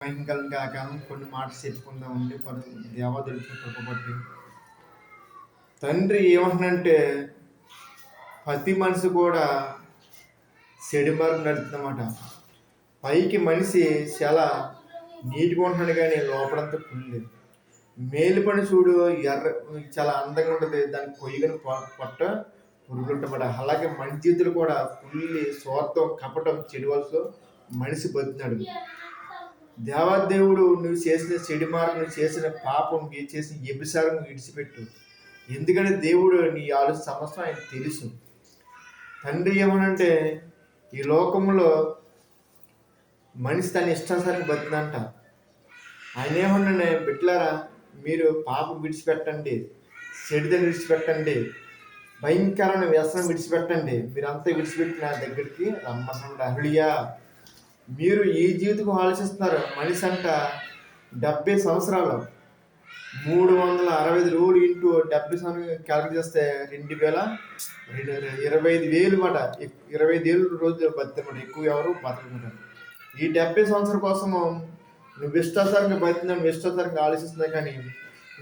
సాయంకాలం కాక కొన్ని మాటలు చెప్పుకుందామండి. దేవాదుడికి కృపబట్టి తండ్రి ఏమంటున్నంటే ప్రతి మనిషి కూడా చెడు మార్గం నడుపుతుందన్నమాట. పైకి మనిషి చాలా నీట్గా ఉంటున్నాడు కానీ లోపలంతా కుళ్ళు. మేలు పని చూడు ఎర్ర చాలా అందంగా ఉంటుంది, దానికి కొయ్యగని పొట్ట పురుగులు ఉంటామాట. అలాగే మన జీవితంలో కూడా కుళ్ళి స్వార్థం కపటం చెడు వలసలో మనిషి బతున్నాడు. దేవాదేవుడు నువ్వు చేసిన చెడు మార్గం, నువ్వు చేసిన పాపం, చేసిన వ్యభిచారం విడిచిపెట్టు. ఎందుకంటే దేవుడు నీ ఆలోచన సమస్య ఆయన తెలుసు. తండ్రి ఏమనంటే ఈ లోకంలో మనిషి తన ఇష్టాసారికి బతినంట. ఆయన ఏమన్నా బిడ్డలారా, మీరు పాపం విడిచిపెట్టండి, చెడుదని విడిచిపెట్టండి, భయంకరమైన వ్యసనం విడిచిపెట్టండి, మీరంతా విడిచిపెట్టి నా దగ్గరికి రమ్మన్నాడు. అహలియా, మీరు ఈ జీవితం ఆలోచిస్తున్నారు. మనిషి అంట 70 సంవత్సరాలు, 365 రోజులు ఇంటూ 70 సంవత్సరాలు క్యాలిక్యులేట్ చేస్తే 25,000 మాట. 25,000 రోజులు బతుకుతారు, ఎక్కువ ఎవరు బతుకుంటారు. ఈ 70 సంవత్సరాల కోసము నువ్వు ఇష్టాసారంగా బతున్నావు, ఇష్టాసారంగా ఆలోచిస్తున్నావు. కానీ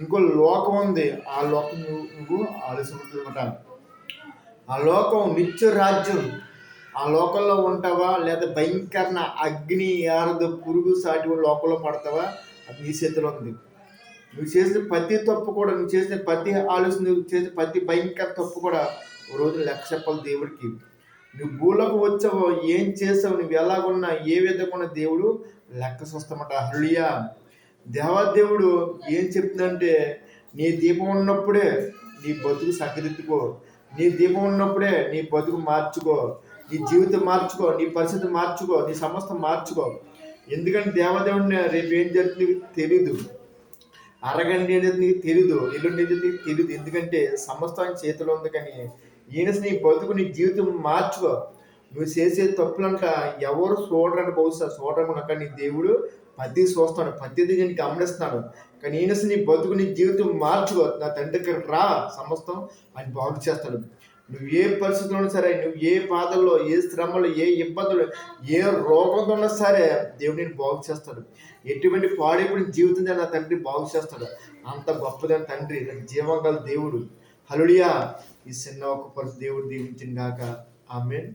ఇంకో లోకం ఉంది, ఆ లోకం నువ్వు ఆలోచిస్తుందన్నమాట. ఆ లోకం నిత్య రాజ్యం. ఆ లోకంలో ఉంటావా లేదా భయంకరమైన అగ్ని ఆరదు పురుగు సాటి లోకంలో పడతావా, అది నీ చేతిలో ఉంది. నువ్వు చేసిన ప్రతి తప్పు కూడా, నువ్వు చేసిన ప్రతి ఆలోచన, నువ్వు చేసిన ప్రతి భయంకర తప్పు కూడా ఓ రోజు లెక్క చెప్పాలి దేవుడికి. నువ్వు భూలోకి వచ్చావో, ఏం చేసావు, నువ్వు ఎలాగున్నా, ఏ విధంగా దేవుడు లెక్క చూస్తామట. హల్లెలూయా. దేవాదేవుడు ఏం చెప్తుందంటే, నీ దీపం ఉన్నప్పుడే నీ బతుకు సరిదిద్దుకో, నీ దీపం ఉన్నప్పుడే నీ బతుకు మార్చుకో, నీ జీవితం మార్చుకో, నీ పరిస్థితి మార్చుకో, నీ సమస్తం మార్చుకో. ఎందుకంటే దేవదేవుడిని రేపు ఏం జరుగుతుంది తెలీదు, అరగంట ఏదైతే నీకు తెలీదు, ఎల్లుండి ఏదైతే నీకు తెలీదు. ఎందుకంటే సమస్తం ఆయన చేతిలో ఉంది. కానీ ఈయన నీ బతుకు, నీ జీవితం మార్చుకో. నువ్వు చేసే తప్పులంట ఎవరు చూడరని, బహుశా చూడరని, కానీ నీ దేవుడు ప్రతి చూస్తాడు, ప్రతిదీ నేను గమనిస్తున్నాడు. కానీ ఈయన నీ బతుకు, నీ జీవితం మార్చుకో. నా తండ్రికి రా, సమస్తం ఆయన బాగు చేస్తాడు. నువ్వు ఏ పరిస్థితుల్లో సరే, నువ్వు ఏ బాధల్లో, ఏ శ్రమలు, ఏ ఇబ్బందులు, ఏ రోగంతో ఉన్నా సరే దేవుడు నేను బాగు చేస్తాడు. ఎటువంటి పాడైపోయిన జీవితం నా తండ్రి బాగు చేస్తాడు. అంత గొప్పదైన తండ్రి, జీవం గల దేవుడు. హల్లెలూయా. ఈ చిన్న ఒక పరిస్థితి దేవుడు దీవించిన గాక. ఆమేన్.